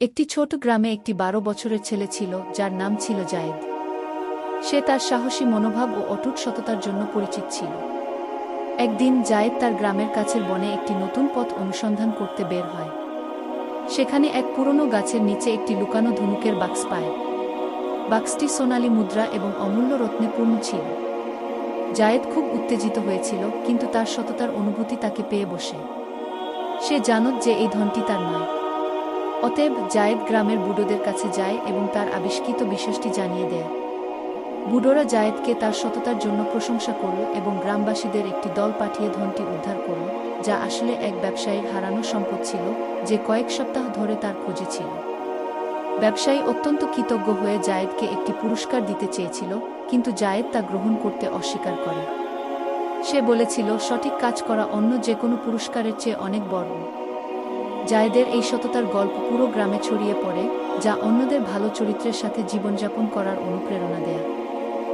একটি ছোট গ্রামে একটি ১২ বছরের ছেলে ছিল যার নাম ছিল জায়েদ। সে তার সাহসী মনোভাব ও অটুট সততার জন্য পরিচিত ছিল। একদিন জায়েদ তার গ্রামের কাছের বনে একটি নতুন পথ অনুসন্ধান করতে বের হয়। সেখানে এক পুরনো গাছের নিচে একটি লুকানো ধনুকের বাক্স পায়। বাক্সটি সোনালী মুদ্রা এবং অমূল্য রত্নে পূর্ণ ছিল। জায়েদ খুব উত্তেজিত হয়েছিল, কিন্তু তার সততার অনুভূতি তাকে পেয়ে বসে। সে জানত যে এই ধনটি তার নয়। অতএব জায়েদ গ্রামের বুড়োদের কাছে যায় এবং তার আবিষ্কৃত বিশ্বাসটি জানিয়ে দেয়। বুড়োরা জায়েদকে তার সততার জন্য প্রশংসা করল এবং গ্রামবাসীদের একটি দল পাঠিয়ে ধনটি উদ্ধার করল, যা আসলে এক ব্যবসায়ীর হারানো সম্পদ ছিল, যে কয়েক সপ্তাহ ধরে তার খোঁজে ছিল। ব্যবসায়ী অত্যন্ত কৃতজ্ঞ হয়ে জায়েদকে একটি পুরস্কার দিতে চেয়েছিল, কিন্তু জায়েদ তা গ্রহণ করতে অস্বীকার করে। সে বলেছিল, সঠিক কাজ করা অন্য যে কোনো পুরস্কারের চেয়ে অনেক বড়। জায়েদের এই সততার গল্প পুরো গ্রামে ছড়িয়ে পড়ে, যা অন্যদের ভালো চরিত্রের সাথে জীবনযাপন করার অনুপ্রেরণা দেয়।